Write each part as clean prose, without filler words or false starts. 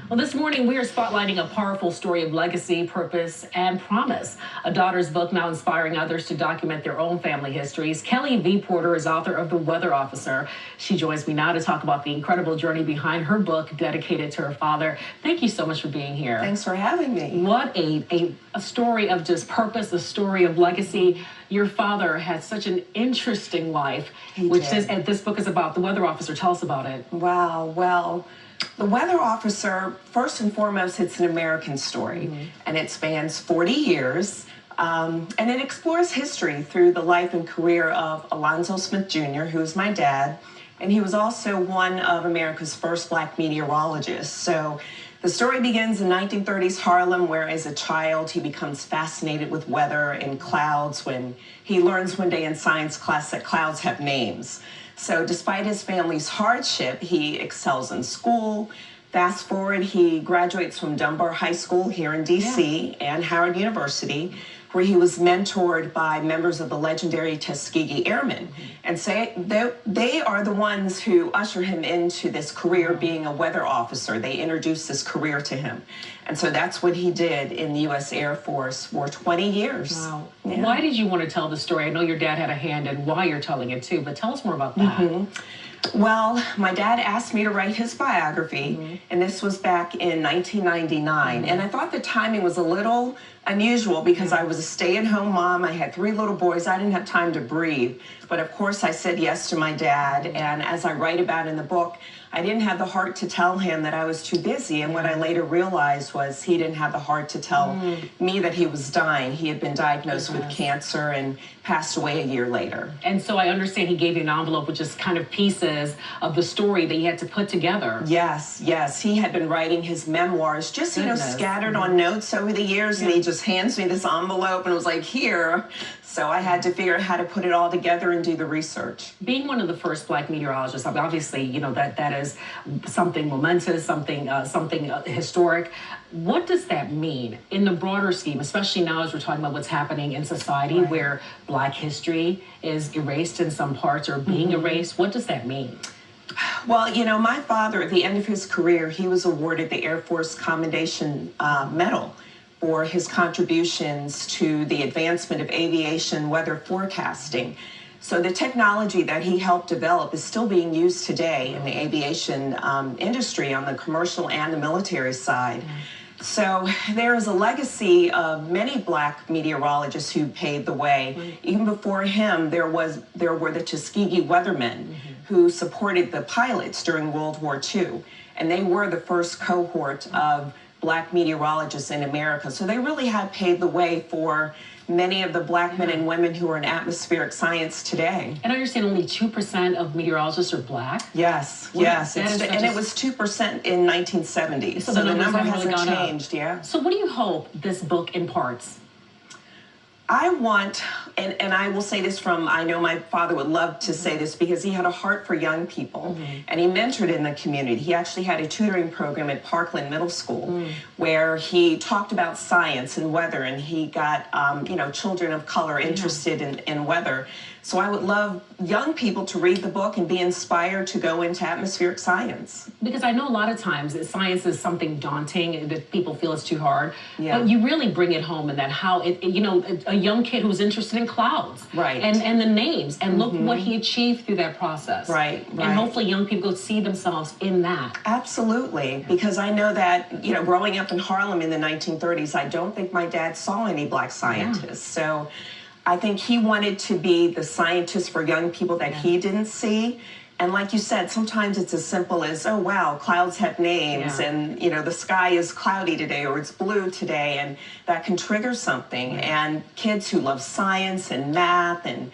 Well, this morning we are spotlighting a powerful story of legacy, purpose, and promise. A daughter's book now inspiring others to document their own family histories. Kelly V. Porter is author of The Weather Officer. She joins me now to talk about the incredible journey behind her book dedicated to her father. Thank you so much for being here. Thanks for having me. What a story of just purpose, a story of legacy. Your father had such an interesting life, and this book is about. The Weather Officer. Tell us about it. Wow. Well, The Weather Officer, first and foremost, it's an American story, and it spans 40 years, and it explores history through the life and career of Alonzo Smith, Jr., who's my dad, and he was also one of America's first black meteorologists. So the story begins in 1930s Harlem, where as a child he becomes fascinated with weather and clouds when he learns one day in science class that clouds have names. So despite his family's hardship, he excels in school. Fast forward, he graduates from Dunbar High School here in D.C. and Howard University, where he was mentored by members of the legendary Tuskegee Airmen. And say they are the ones who usher him into this career being a weather officer. They introduced this career to him. And so that's what he did in the U.S. Air Force for 20 years. Wow. Yeah. Why did you want to tell the story? I know your dad had a hand in why you're telling it too, but tell us more about that. Well, my dad asked me to write his biography, and this was back in 1999. And I thought the timing was a little unusual because I was a stay-at-home mom. I had 3 little boys. I didn't have time to breathe. But of course, I said yes to my dad. And as I write about in the book, I didn't have the heart to tell him that I was too busy. And what I later realized was he didn't have the heart to tell me that he was dying. He had been diagnosed with cancer and passed away a year later. And so I understand he gave you an envelope with just kind of pieces of the story that he had to put together. Yes, yes. He had been writing his memoirs, just, scattered on notes over the years, and he just hands me this envelope and was like, here. So I had to figure out how to put it all together and do the research. Being one of the first black meteorologists, obviously, that is something momentous, something historic. What does that mean in the broader scheme, especially now as we're talking about what's happening in society where black history is erased in some parts or being erased? What does that mean? Well, my father, at the end of his career, he was awarded the Air Force Commendation Medal for his contributions to the advancement of aviation weather forecasting. So the technology that he helped develop is still being used today in the aviation industry on the commercial and the military side. So there is a legacy of many black meteorologists who paved the way. Even before him, there were the Tuskegee weathermen who supported the pilots during World War II. And they were the first cohort of black meteorologists in America. So they really have paved the way for many of the black men and women who are in atmospheric science today. And I understand only 2% of meteorologists are black? Yes, yes. And it was 2% in 1970. So the number hasn't changed, yeah. So what do you hope this book imparts? I want, and I will say this I know my father would love to say this because he had a heart for young people and he mentored in the community. He actually had a tutoring program at Parkland Middle School where he talked about science and weather, and he got, children of color interested in weather. So I would love young people to read the book and be inspired to go into atmospheric science. Because I know a lot of times that science is something daunting that people feel is too hard. Yeah. But you really bring it home in that how a young kid who's interested in clouds. Right. And the names. And look what he achieved through that process. Right. And hopefully young people go see themselves in that. Absolutely. Because I know that, growing up in Harlem in the 1930s, I don't think my dad saw any black scientists. So I think he wanted to be the scientist for young people that he didn't see. And like you said, sometimes it's as simple as, oh, wow, clouds have names and, the sky is cloudy today or it's blue today, and that can trigger something. And kids who love science and math and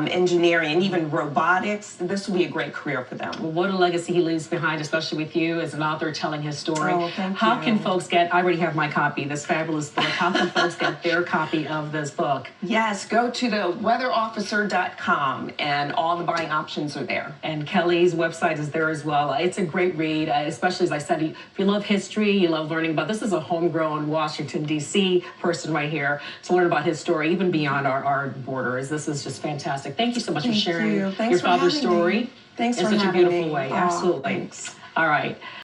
engineering and even robotics, this will be a great career for them. Well, what a legacy he leaves behind, especially with you as an author telling his story. Oh, thank How you. can folks I already have my copy, this fabulous book. How can folks get their copy of this book? Yes, go to theweatherofficer.com and all the buying options are there. And Kelly's website is there as well. It's a great read, especially as I said, if you love history, you love learning about, this is a homegrown Washington, D.C. person right here to learn about his story, even beyond our borders. This is just fantastic. Thank you so much for sharing your father's story Thanks in for such a having beautiful me. way. Oh, Absolutely. thanks. All right.